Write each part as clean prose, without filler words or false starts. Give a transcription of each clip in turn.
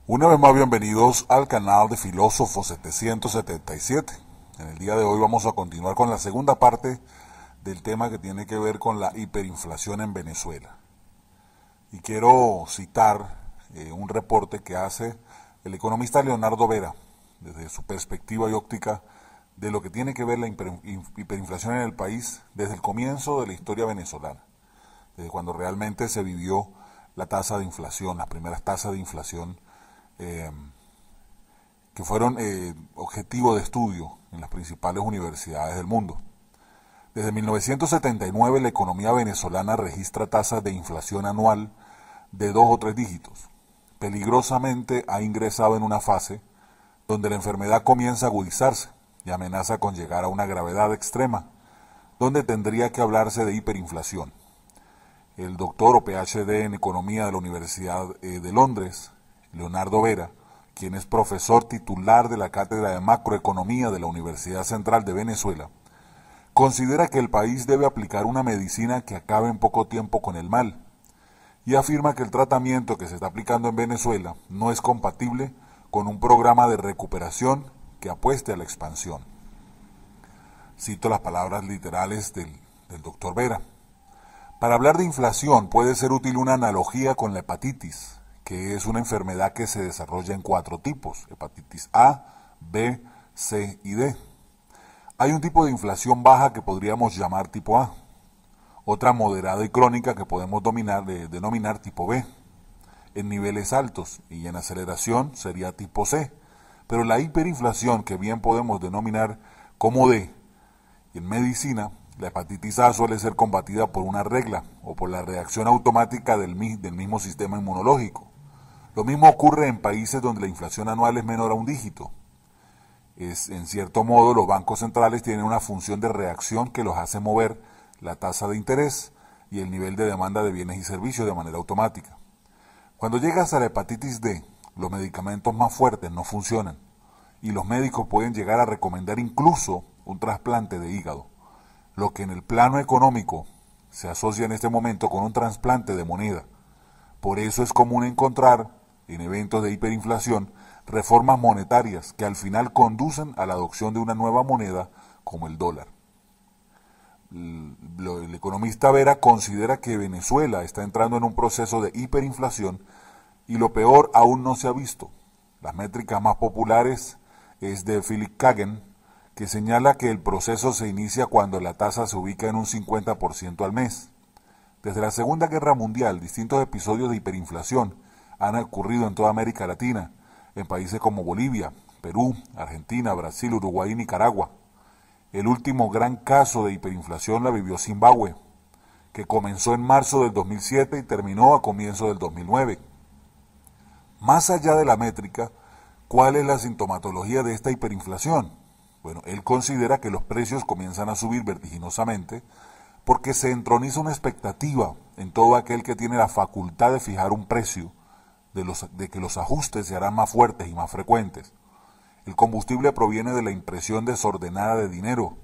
Una vez más bienvenidos al canal de Filósofo 777. En el día de hoy vamos a continuar con la segunda parte del tema que tiene que ver con la hiperinflación en Venezuela. Y quiero citar un reporte que hace el economista Leonardo Vera desde su perspectiva y óptica de lo que tiene que ver la hiperinflación en el país desde el comienzo de la historia venezolana, desde cuando realmente se vivió la tasa de inflación, las primeras tasas de inflación que fueron objetivo de estudio en las principales universidades del mundo. Desde 1979 la economía venezolana registra tasas de inflación anual de 2 o 3 dígitos. Peligrosamente ha ingresado en una fase donde la enfermedad comienza a agudizarse y amenaza con llegar a una gravedad extrema, donde tendría que hablarse de hiperinflación. El doctor o PhD en Economía de la Universidad de Londres, Leonardo Vera, quien es profesor titular de la Cátedra de Macroeconomía de la Universidad Central de Venezuela, considera que el país debe aplicar una medicina que acabe en poco tiempo con el mal, y afirma que el tratamiento que se está aplicando en Venezuela no es compatible con un programa de recuperación que apueste a la expansión. Cito las palabras literales del doctor Vera. Para hablar de inflación puede ser útil una analogía con la hepatitis, que es una enfermedad que se desarrolla en 4 tipos: hepatitis A, B, C y D. Hay un tipo de inflación baja que podríamos llamar tipo A, otra moderada y crónica que podemos denominar tipo B, en niveles altos, y en aceleración sería tipo C, pero la hiperinflación, que bien podemos denominar como D, y en medicina, la hepatitis A suele ser combatida por una regla o por la reacción automática del mismo sistema inmunológico. Lo mismo ocurre en países donde la inflación anual es menor a un dígito. En cierto modo, los bancos centrales tienen una función de reacción que los hace mover la tasa de interés y el nivel de demanda de bienes y servicios de manera automática. Cuando llegas a la hepatitis D, los medicamentos más fuertes no funcionan y los médicos pueden llegar a recomendar incluso un trasplante de hígado, lo que en el plano económico se asocia en este momento con un trasplante de moneda. Por eso es común encontrar en eventos de hiperinflación reformas monetarias que al final conducen a la adopción de una nueva moneda como el dólar. El economista Vera considera que Venezuela está entrando en un proceso de hiperinflación y lo peor aún no se ha visto. Las métricas más populares es de Philip Kagan, que señala que el proceso se inicia cuando la tasa se ubica en un 50% al mes. Desde la Segunda Guerra Mundial, distintos episodios de hiperinflación han ocurrido en toda América Latina, en países como Bolivia, Perú, Argentina, Brasil, Uruguay y Nicaragua. El último gran caso de hiperinflación la vivió Zimbabue, que comenzó en marzo del 2007 y terminó a comienzos del 2009. Más allá de la métrica, ¿cuál es la sintomatología de esta hiperinflación? Bueno, él considera que los precios comienzan a subir vertiginosamente porque se entroniza una expectativa en todo aquel que tiene la facultad de fijar un precio, de que los ajustes se harán más fuertes y más frecuentes. El combustible proviene de la impresión desordenada de dinero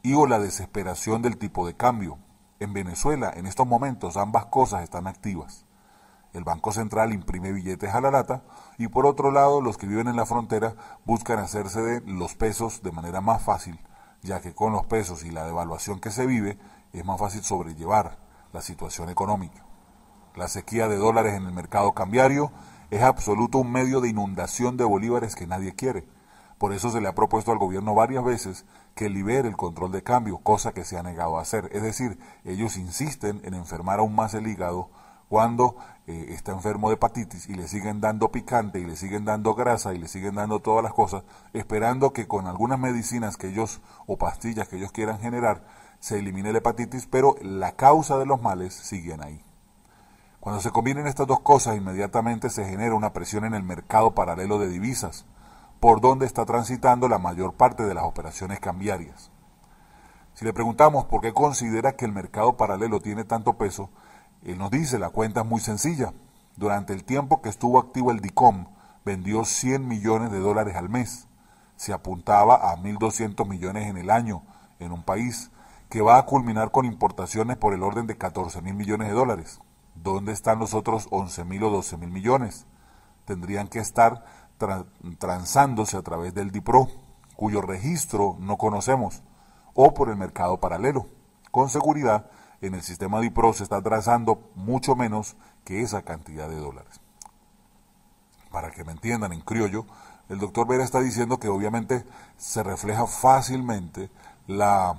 y o la desesperación del tipo de cambio. En Venezuela, en estos momentos, ambas cosas están activas. El Banco Central imprime billetes a la lata y por otro lado los que viven en la frontera buscan hacerse de los pesos de manera más fácil, ya que con los pesos y la devaluación que se vive es más fácil sobrellevar la situación económica. La sequía de dólares en el mercado cambiario es absoluto un medio de inundación de bolívares que nadie quiere. Por eso se le ha propuesto al gobierno varias veces que libere el control de cambio, cosa que se ha negado a hacer. Es decir, ellos insisten en enfermar aún más el hígado cuando está enfermo de hepatitis y le siguen dando picante y le siguen dando grasa y le siguen dando todas las cosas, esperando que con algunas medicinas que ellos o pastillas que ellos quieran generar se elimine la hepatitis, pero la causa de los males siguen ahí. Cuando se combinan estas dos cosas, inmediatamente se genera una presión en el mercado paralelo de divisas, por donde está transitando la mayor parte de las operaciones cambiarias. Si le preguntamos por qué considera que el mercado paralelo tiene tanto peso, él nos dice, la cuenta es muy sencilla. Durante el tiempo que estuvo activo el DICOM, vendió 100 millones de dólares al mes. Se apuntaba a 1.200 millones en el año, en un país que va a culminar con importaciones por el orden de 14.000 millones de dólares. ¿Dónde están los otros 11.000 o 12.000 millones? tendrían que estar transándose a través del DIPRO, cuyo registro no conocemos, o por el mercado paralelo. Con seguridad, en el sistema DIPRO se está transando mucho menos que esa cantidad de dólares. Para que me entiendan en criollo, el doctor Vera está diciendo que obviamente se refleja fácilmente la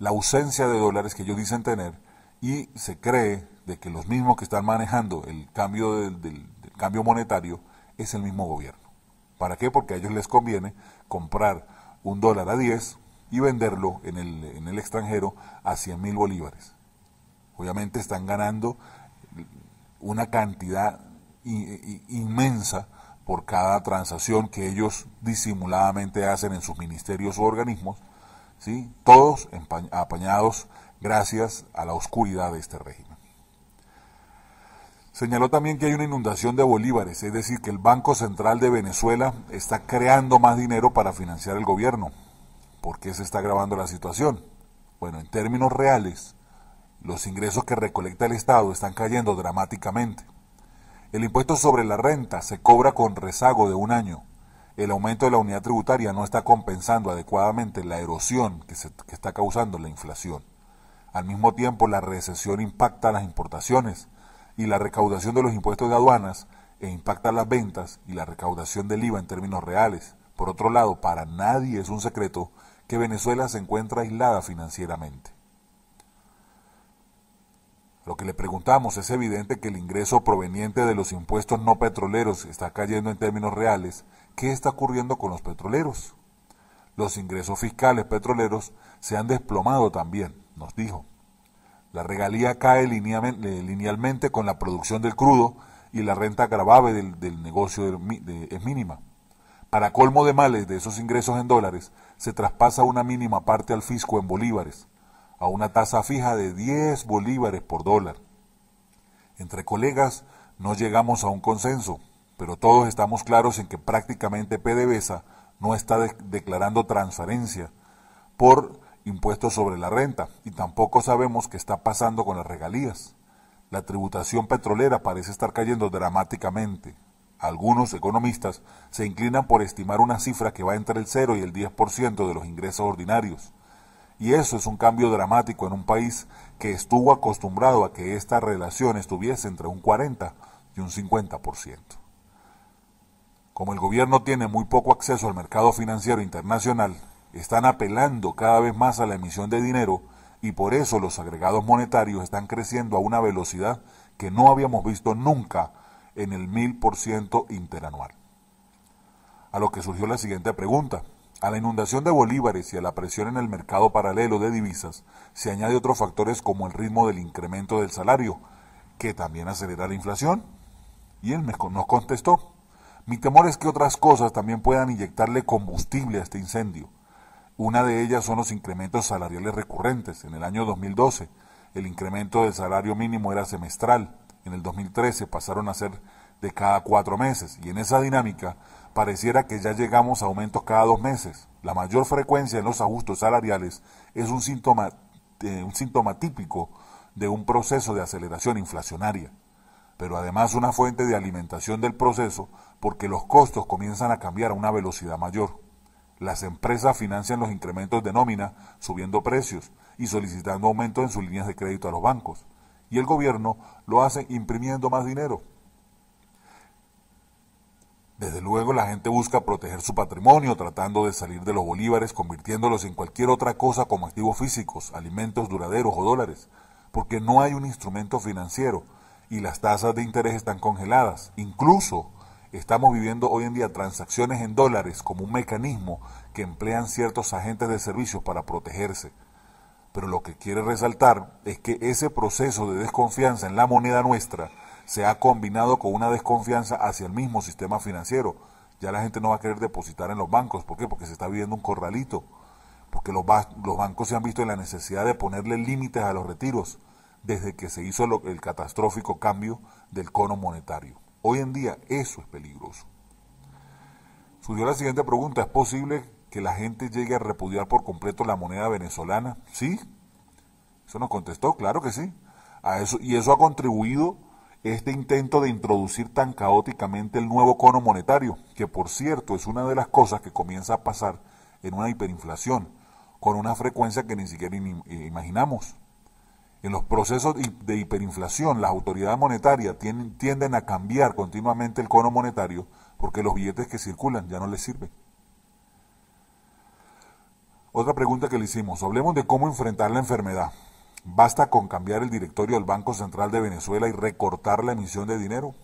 ausencia de dólares que ellos dicen tener, y se cree de que los mismos que están manejando el cambio del cambio monetario es el mismo gobierno. ¿Para qué? Porque a ellos les conviene comprar un dólar a 10 y venderlo en el extranjero a 100.000 bolívares. Obviamente están ganando una cantidad inmensa por cada transacción que ellos disimuladamente hacen en sus ministerios o organismos, ¿sí? Todos apañados gracias a la oscuridad de este régimen. Señaló también que hay una inundación de bolívares, es decir, que el Banco Central de Venezuela está creando más dinero para financiar el gobierno. ¿Por qué se está agravando la situación? Bueno, en términos reales, los ingresos que recolecta el Estado están cayendo dramáticamente. El impuesto sobre la renta se cobra con rezago de un año. El aumento de la unidad tributaria no está compensando adecuadamente la erosión que está causando la inflación. Al mismo tiempo, la recesión impacta las importaciones y la recaudación de los impuestos de aduanas impacta las ventas y la recaudación del IVA en términos reales. Por otro lado, para nadie es un secreto que Venezuela se encuentra aislada financieramente. Lo que le preguntamos, es evidente que el ingreso proveniente de los impuestos no petroleros está cayendo en términos reales. ¿Qué está ocurriendo con los petroleros? Los ingresos fiscales petroleros se han desplomado también, nos dijo. La regalía cae linealmente con la producción del crudo y la renta gravable del negocio es mínima. Para colmo de males de esos ingresos en dólares, se traspasa una mínima parte al fisco en bolívares, a una tasa fija de 10 bolívares por dólar. Entre colegas no llegamos a un consenso, pero todos estamos claros en que prácticamente PDVSA no está declarando transferencia por impuestos sobre la renta, y tampoco sabemos qué está pasando con las regalías. La tributación petrolera parece estar cayendo dramáticamente. Algunos economistas se inclinan por estimar una cifra que va entre el 0 y el 10% de los ingresos ordinarios. Y eso es un cambio dramático en un país que estuvo acostumbrado a que esta relación estuviese entre un 40 y un 50%. Como el gobierno tiene muy poco acceso al mercado financiero internacional, están apelando cada vez más a la emisión de dinero, y por eso los agregados monetarios están creciendo a una velocidad que no habíamos visto nunca en el 1000% interanual. A lo que surgió la siguiente pregunta. A la inundación de bolívares y a la presión en el mercado paralelo de divisas se añade otros factores como el ritmo del incremento del salario, que también acelera la inflación. Y él nos contestó: mi temor es que otras cosas también puedan inyectarle combustible a este incendio. Una de ellas son los incrementos salariales recurrentes. En el año 2012, el incremento del salario mínimo era semestral. En el 2013 pasaron a ser de cada 4 meses. Y en esa dinámica pareciera que ya llegamos a aumentos cada 2 meses. La mayor frecuencia en los ajustes salariales es un síntoma típico de un proceso de aceleración inflacionaria, pero además una fuente de alimentación del proceso, porque los costos comienzan a cambiar a una velocidad mayor. Las empresas financian los incrementos de nómina subiendo precios y solicitando aumentos en sus líneas de crédito a los bancos, y el gobierno lo hace imprimiendo más dinero. Desde luego la gente busca proteger su patrimonio, tratando de salir de los bolívares, convirtiéndolos en cualquier otra cosa como activos físicos, alimentos duraderos o dólares, porque no hay un instrumento financiero y las tasas de interés están congeladas. Incluso estamos viviendo hoy en día transacciones en dólares como un mecanismo que emplean ciertos agentes de servicios para protegerse. Pero lo que quiere resaltar es que ese proceso de desconfianza en la moneda nuestra se ha combinado con una desconfianza hacia el mismo sistema financiero. Ya la gente no va a querer depositar en los bancos. ¿Por qué? Porque se está viviendo un corralito. Porque los bancos se han visto en la necesidad de ponerle límites a los retiros desde que se hizo el catastrófico cambio del cono monetario. Hoy en día eso es peligroso. Surgió la siguiente pregunta: ¿es posible que la gente llegue a repudiar por completo la moneda venezolana? Sí, eso nos contestó, claro que sí. Y eso ha contribuido este intento de introducir tan caóticamente el nuevo cono monetario, que por cierto es una de las cosas que comienza a pasar en una hiperinflación, con una frecuencia que ni siquiera imaginamos. En los procesos de hiperinflación, las autoridades monetarias tienden a cambiar continuamente el cono monetario porque los billetes que circulan ya no les sirven. Otra pregunta que le hicimos, hablemos de cómo enfrentar la enfermedad. ¿Basta con cambiar el directorio del Banco Central de Venezuela y recortar la emisión de dinero?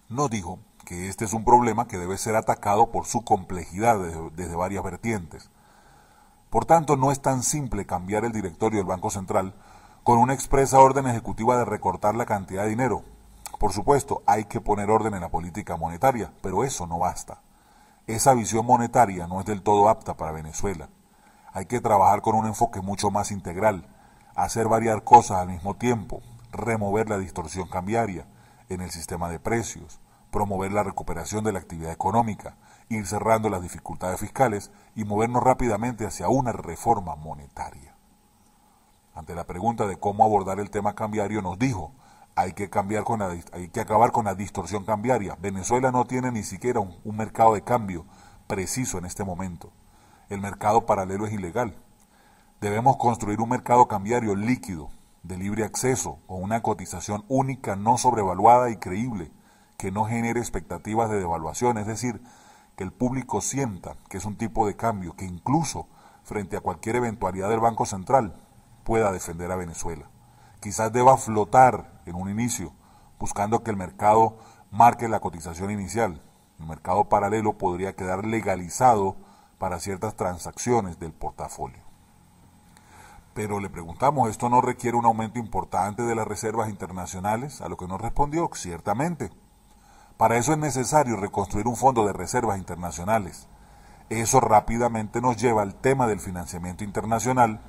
Nos dijo que este es un problema que debe ser atacado por su complejidad desde varias vertientes. Por tanto, no es tan simple cambiar el directorio del Banco Central con una expresa orden ejecutiva de recortar la cantidad de dinero. Por supuesto, hay que poner orden en la política monetaria, pero eso no basta. Esa visión monetaria no es del todo apta para Venezuela. Hay que trabajar con un enfoque mucho más integral, hacer variar cosas al mismo tiempo, remover la distorsión cambiaria en el sistema de precios, promover la recuperación de la actividad económica, ir cerrando las dificultades fiscales y movernos rápidamente hacia una reforma monetaria. Ante la pregunta de cómo abordar el tema cambiario, nos dijo, hay que acabar con la distorsión cambiaria. Venezuela no tiene ni siquiera un mercado de cambio preciso en este momento. El mercado paralelo es ilegal. Debemos construir un mercado cambiario líquido, de libre acceso, con una cotización única, no sobrevaluada y creíble, que no genere expectativas de devaluación, es decir, que el público sienta que es un tipo de cambio que incluso frente a cualquier eventualidad del Banco Central pueda defender a Venezuela. Quizás deba flotar en un inicio, buscando que el mercado marque la cotización inicial. El mercado paralelo podría quedar legalizado para ciertas transacciones del portafolio. Pero le preguntamos, ¿esto no requiere un aumento importante de las reservas internacionales? A lo que nos respondió, ciertamente. Para eso es necesario reconstruir un fondo de reservas internacionales. Eso rápidamente nos lleva al tema del financiamiento internacional,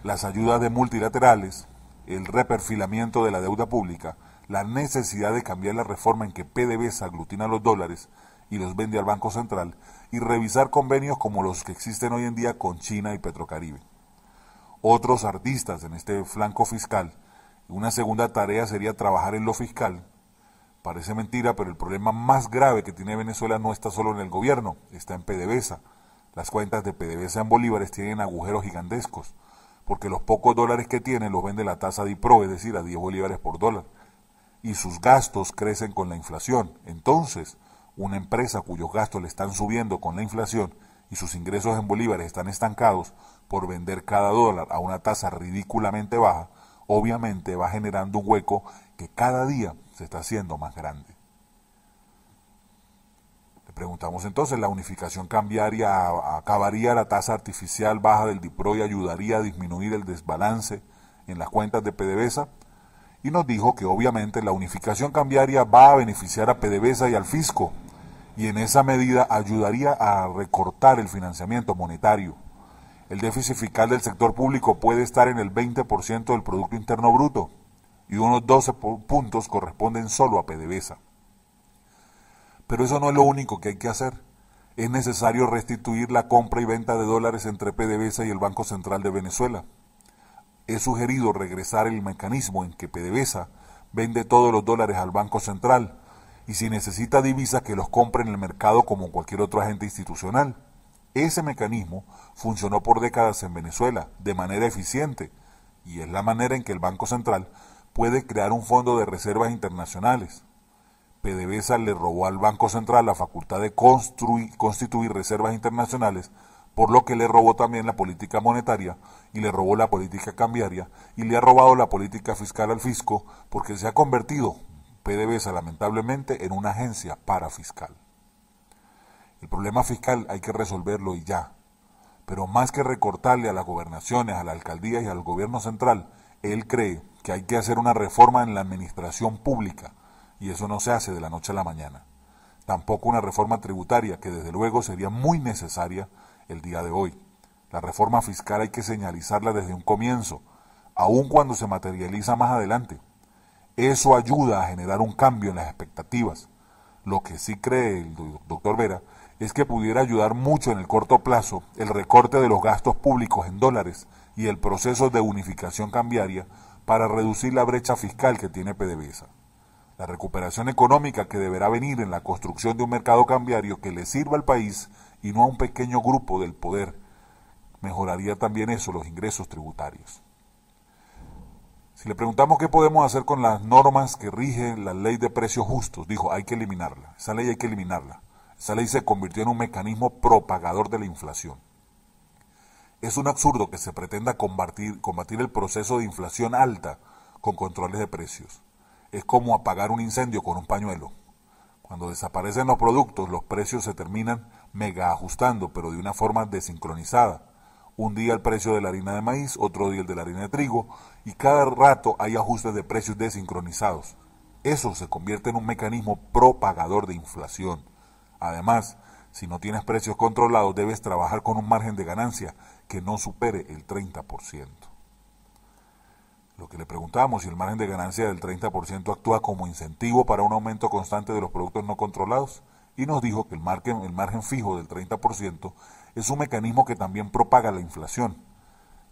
las ayudas de multilaterales, el reperfilamiento de la deuda pública, la necesidad de cambiar la reforma en que PDVSA aglutina los dólares y los vende al Banco Central, y revisar convenios como los que existen hoy en día con China y Petrocaribe. Otros artistas en este flanco fiscal, una segunda tarea sería trabajar en lo fiscal. Parece mentira, pero el problema más grave que tiene Venezuela no está solo en el gobierno, está en PDVSA. Las cuentas de PDVSA en bolívares tienen agujeros gigantescos, porque los pocos dólares que tiene los vende la tasa de IPRO, es decir, a 10 bolívares por dólar. Y sus gastos crecen con la inflación. Entonces, una empresa cuyos gastos le están subiendo con la inflación y sus ingresos en bolívares están estancados por vender cada dólar a una tasa ridículamente baja, obviamente va generando un hueco que cada día se está haciendo más grande. Le preguntamos entonces, ¿la unificación cambiaria acabaría la tasa artificial baja del DIPRO y ayudaría a disminuir el desbalance en las cuentas de PDVSA? Y nos dijo que obviamente la unificación cambiaria va a beneficiar a PDVSA y al fisco, y en esa medida ayudaría a recortar el financiamiento monetario. El déficit fiscal del sector público puede estar en el 20% del Producto Interno Bruto, y unos 12 puntos corresponden solo a PDVSA. Pero eso no es lo único que hay que hacer. Es necesario restituir la compra y venta de dólares entre PDVSA y el Banco Central de Venezuela. He sugerido regresar el mecanismo en que PDVSA vende todos los dólares al Banco Central, y si necesita divisas que los compre en el mercado como cualquier otro agente institucional. Ese mecanismo funcionó por décadas en Venezuela de manera eficiente, y es la manera en que el Banco Central puede crear un fondo de reservas internacionales. PDVSA le robó al Banco Central la facultad de constituir reservas internacionales, por lo que le robó también la política monetaria, y le robó la política cambiaria, y le ha robado la política fiscal al fisco, porque se ha convertido PDVSA lamentablemente en una agencia parafiscal. El problema fiscal hay que resolverlo y ya, pero más que recortarle a las gobernaciones, a la alcaldía y al gobierno central, él cree que hay que hacer una reforma en la administración pública, y eso no se hace de la noche a la mañana. Tampoco una reforma tributaria, que desde luego sería muy necesaria el día de hoy. La reforma fiscal hay que señalizarla desde un comienzo, aun cuando se materializa más adelante. Eso ayuda a generar un cambio en las expectativas. Lo que sí cree el doctor Vera es que pudiera ayudar mucho en el corto plazo el recorte de los gastos públicos en dólares y el proceso de unificación cambiaria para reducir la brecha fiscal que tiene PDVSA. La recuperación económica que deberá venir en la construcción de un mercado cambiario que le sirva al país y no a un pequeño grupo del poder. Mejoraría también eso, los ingresos tributarios. Si le preguntamos qué podemos hacer con las normas que rigen la ley de precios justos, dijo, hay que eliminarla. Esa ley hay que eliminarla. Esa ley se convirtió en un mecanismo propagador de la inflación. Es un absurdo que se pretenda combatir el proceso de inflación alta con controles de precios. Es como apagar un incendio con un pañuelo. Cuando desaparecen los productos, los precios se terminan mega ajustando, pero de una forma desincronizada. Un día el precio de la harina de maíz, otro día el de la harina de trigo, y cada rato hay ajustes de precios desincronizados. Eso se convierte en un mecanismo propagador de inflación. Además, si no tienes precios controlados, debes trabajar con un margen de ganancia que no supere el 30%. Lo que le preguntamos, si el margen de ganancia del 30% actúa como incentivo para un aumento constante de los productos no controlados, y nos dijo que el margen fijo del 30% es un mecanismo que también propaga la inflación.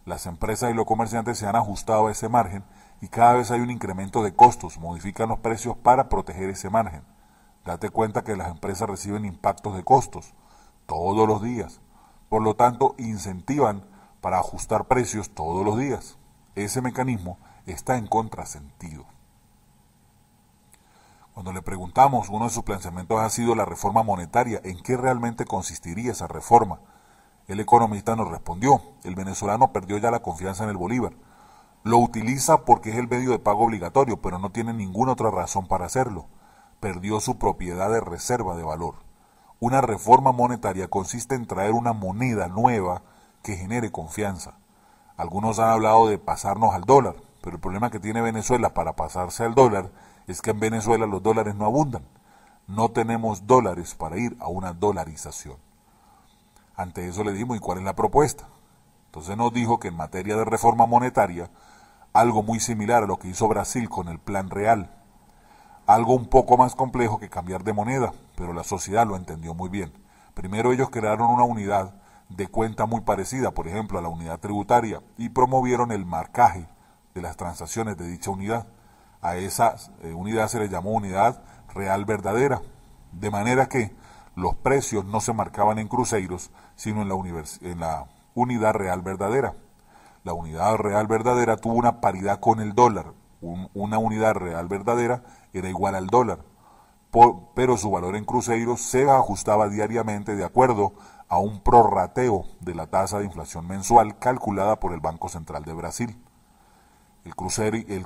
Las empresas y los comerciantes se han ajustado a ese margen y cada vez hay un incremento de costos, modifican los precios para proteger ese margen. Date cuenta que las empresas reciben impactos de costos todos los días, por lo tanto incentivan para ajustar precios todos los días. Ese mecanismo está en contrasentido. Cuando le preguntamos, uno de sus planteamientos ha sido la reforma monetaria, ¿en qué realmente consistiría esa reforma? El economista nos respondió, el venezolano perdió ya la confianza en el bolívar. Lo utiliza porque es el medio de pago obligatorio, pero no tiene ninguna otra razón para hacerlo. Perdió su propiedad de reserva de valor. Una reforma monetaria consiste en traer una moneda nueva que genere confianza. Algunos han hablado de pasarnos al dólar, pero el problema que tiene Venezuela para pasarse al dólar es que en Venezuela los dólares no abundan. No tenemos dólares para ir a una dolarización. Ante eso le dijimos, ¿y cuál es la propuesta? Entonces nos dijo que en materia de reforma monetaria, algo muy similar a lo que hizo Brasil con el Plan Real. Algo un poco más complejo que cambiar de moneda, pero la sociedad lo entendió muy bien. Primero ellos crearon una unidad de cuenta muy parecida, por ejemplo, a la unidad tributaria, y promovieron el marcaje de las transacciones de dicha unidad. A esa unidad se le llamó unidad real verdadera, de manera que los precios no se marcaban en cruceros, sino en la unidad real verdadera. La unidad real verdadera tuvo una paridad con el dólar. Una unidad real verdadera era igual al dólar, pero su valor en cruceros se ajustaba diariamente de acuerdo a un prorrateo de la tasa de inflación mensual calculada por el Banco Central de Brasil. El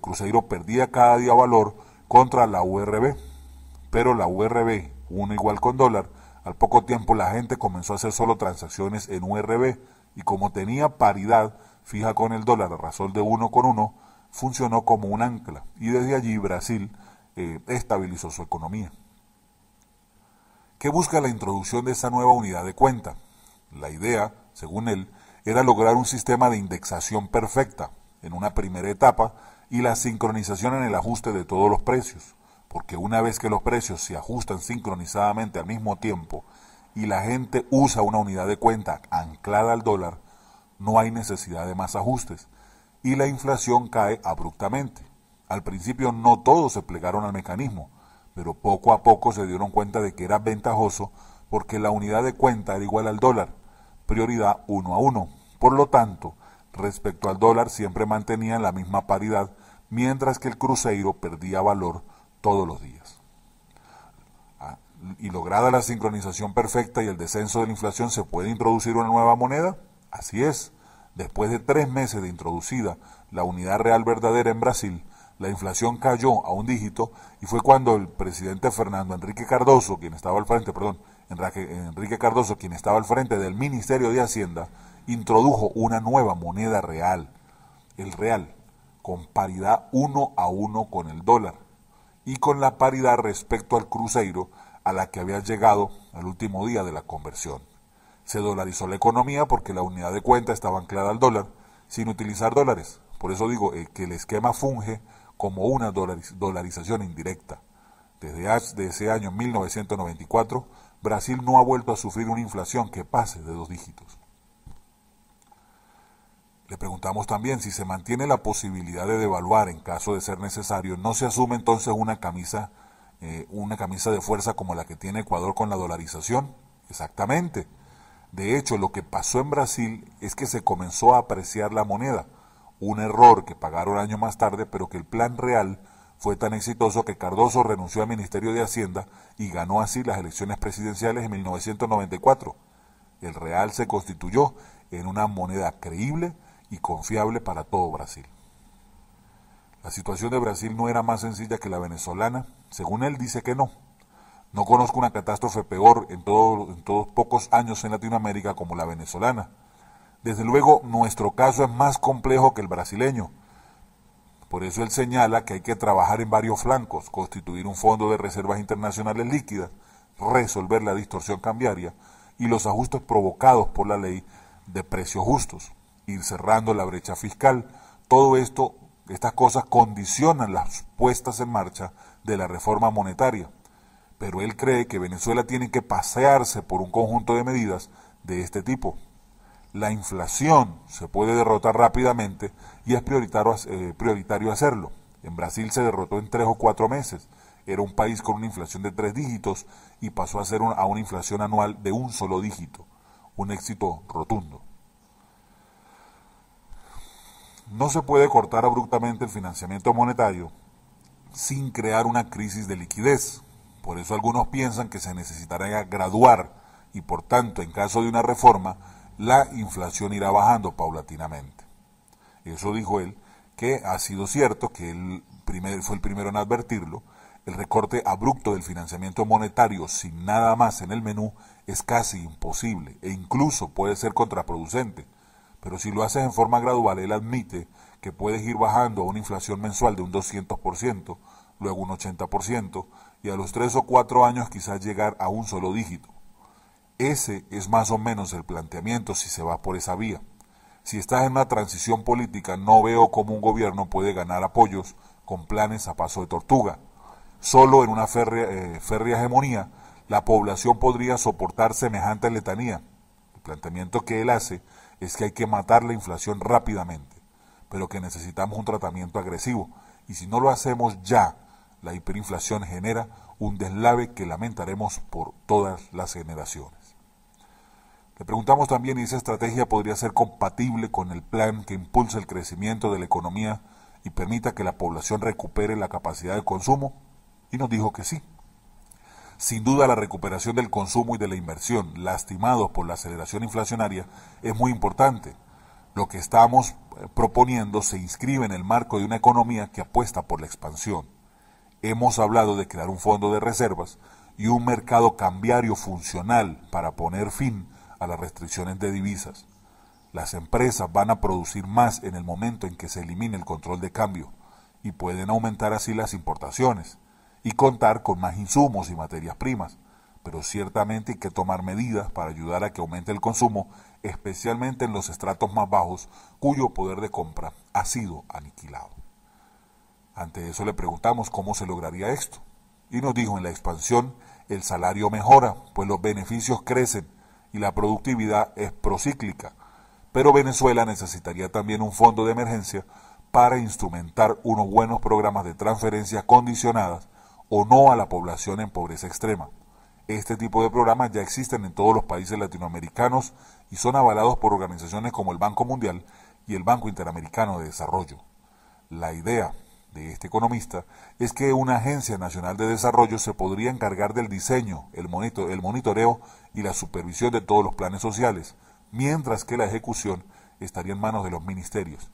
cruceiro perdía cada día valor contra la URB, pero la URB, 1 igual con dólar, al poco tiempo la gente comenzó a hacer solo transacciones en URB y como tenía paridad fija con el dólar a razón de 1 con 1, funcionó como un ancla y desde allí Brasil estabilizó su economía. ¿Qué busca la introducción de esta nueva unidad de cuenta? La idea, según él, era lograr un sistema de indexación perfecta en una primera etapa y la sincronización en el ajuste de todos los precios, porque una vez que los precios se ajustan sincronizadamente al mismo tiempo y la gente usa una unidad de cuenta anclada al dólar, no hay necesidad de más ajustes y la inflación cae abruptamente. Al principio no todos se plegaron al mecanismo, pero poco a poco se dieron cuenta de que era ventajoso porque la unidad de cuenta era igual al dólar, prioridad 1 a 1. Por lo tanto, respecto al dólar siempre mantenían la misma paridad, mientras que el cruceiro perdía valor todos los días. Y lograda la sincronización perfecta y el descenso de la inflación, ¿se puede introducir una nueva moneda? Así es. Después de 3 meses de introducida la unidad real verdadera en Brasil, la inflación cayó a un dígito y fue cuando el presidente Enrique Cardoso, quien estaba al frente del Ministerio de Hacienda, introdujo una nueva moneda real, el real, con paridad 1 a 1 con el dólar y con la paridad respecto al cruceiro a la que había llegado al último día de la conversión. Se dolarizó la economía porque la unidad de cuenta estaba anclada al dólar sin utilizar dólares. Por eso digo que el esquema funge como una dolarización indirecta. Desde ese año 1994, Brasil no ha vuelto a sufrir una inflación que pase de 2 dígitos. Le preguntamos también si se mantiene la posibilidad de devaluar en caso de ser necesario, ¿no se asume entonces una camisa de fuerza como la que tiene Ecuador con la dolarización? Exactamente. De hecho, lo que pasó en Brasil es que se comenzó a apreciar la moneda, un error que pagaron años más tarde, pero que el plan real fue tan exitoso que Cardoso renunció al Ministerio de Hacienda y ganó así las elecciones presidenciales en 1994. El real se constituyó en una moneda creíble y confiable para todo Brasil. La situación de Brasil no era más sencilla que la venezolana, según él dice que no. No conozco una catástrofe peor en todos pocos años en Latinoamérica como la venezolana. Desde luego, nuestro caso es más complejo que el brasileño. Por eso él señala que hay que trabajar en varios flancos, constituir un fondo de reservas internacionales líquidas, resolver la distorsión cambiaria y los ajustes provocados por la ley de precios justos, ir cerrando la brecha fiscal. Todo esto, estas cosas condicionan las puestas en marcha de la reforma monetaria. Pero él cree que Venezuela tiene que pasearse por un conjunto de medidas de este tipo. La inflación se puede derrotar rápidamente y es prioritario hacerlo. En Brasil se derrotó en 3 o 4 meses. Era un país con una inflación de 3 dígitos y pasó a una inflación anual de un solo dígito. Un éxito rotundo. No se puede cortar abruptamente el financiamiento monetario sin crear una crisis de liquidez. Por eso algunos piensan que se necesitará graduar y por tanto, en caso de una reforma, la inflación irá bajando paulatinamente. Eso dijo él, que ha sido cierto, que él fue el primero en advertirlo. El recorte abrupto del financiamiento monetario sin nada más en el menú es casi imposible e incluso puede ser contraproducente. Pero si lo haces en forma gradual, él admite que puedes ir bajando a una inflación mensual de un 200%, luego un 80%, y a los 3 o 4 años quizás llegar a un solo dígito. Ese es más o menos el planteamiento si se va por esa vía. Si estás en una transición política, no veo cómo un gobierno puede ganar apoyos con planes a paso de tortuga. Solo en una férrea hegemonía, la población podría soportar semejante letanía. El planteamiento que él hace es que hay que matar la inflación rápidamente, pero que necesitamos un tratamiento agresivo. Y si no lo hacemos ya, la hiperinflación genera un deslave que lamentaremos por todas las generaciones. Le preguntamos también si esa estrategia podría ser compatible con el plan que impulsa el crecimiento de la economía y permita que la población recupere la capacidad de consumo, y nos dijo que sí. Sin duda la recuperación del consumo y de la inversión, lastimados por la aceleración inflacionaria, es muy importante. Lo que estamos proponiendo se inscribe en el marco de una economía que apuesta por la expansión. Hemos hablado de crear un fondo de reservas y un mercado cambiario funcional para poner fin a las restricciones de divisas. Las empresas van a producir más en el momento en que se elimine el control de cambio y pueden aumentar así las importaciones y contar con más insumos y materias primas, pero ciertamente hay que tomar medidas para ayudar a que aumente el consumo, especialmente en los estratos más bajos cuyo poder de compra ha sido aniquilado. Ante eso le preguntamos cómo se lograría esto y nos dijo: en la expansión el salario mejora, pues los beneficios crecen y la productividad es procíclica, pero Venezuela necesitaría también un fondo de emergencia para instrumentar unos buenos programas de transferencias condicionadas o no a la población en pobreza extrema. Este tipo de programas ya existen en todos los países latinoamericanos y son avalados por organizaciones como el Banco Mundial y el Banco Interamericano de Desarrollo. La idea de este economista es que una agencia nacional de desarrollo se podría encargar del diseño, el monitoreo y la supervisión de todos los planes sociales, mientras que la ejecución estaría en manos de los ministerios.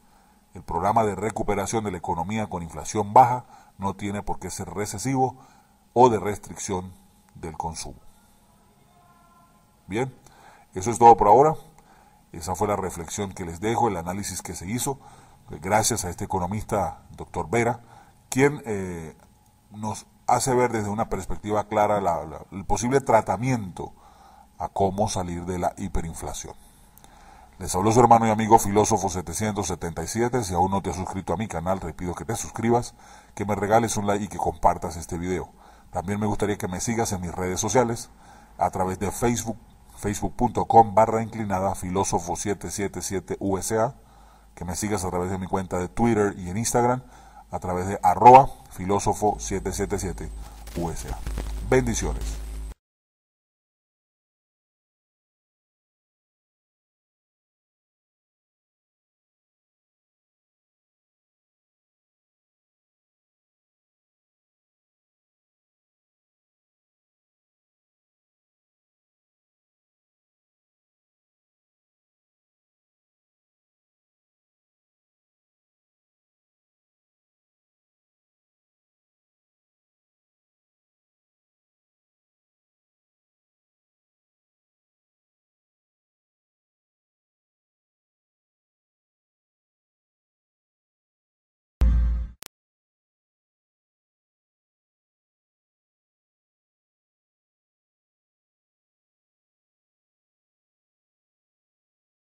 El programa de recuperación de la economía con inflación baja no tiene por qué ser recesivo o de restricción del consumo. Bien, eso es todo por ahora. Esa fue la reflexión que les dejo, el análisis que se hizo, gracias a este economista, doctor Vera, quien nos hace ver desde una perspectiva clara el posible tratamiento a cómo salir de la hiperinflación. Les habló su hermano y amigo Filósofo 777. Si aún no te has suscrito a mi canal, te pido que te suscribas, que me regales un like y que compartas este video. También me gustaría que me sigas en mis redes sociales a través de Facebook, facebook.com/filósofo777USA, que me sigas a través de mi cuenta de Twitter y en Instagram a través de @filósofo777USA. Bendiciones.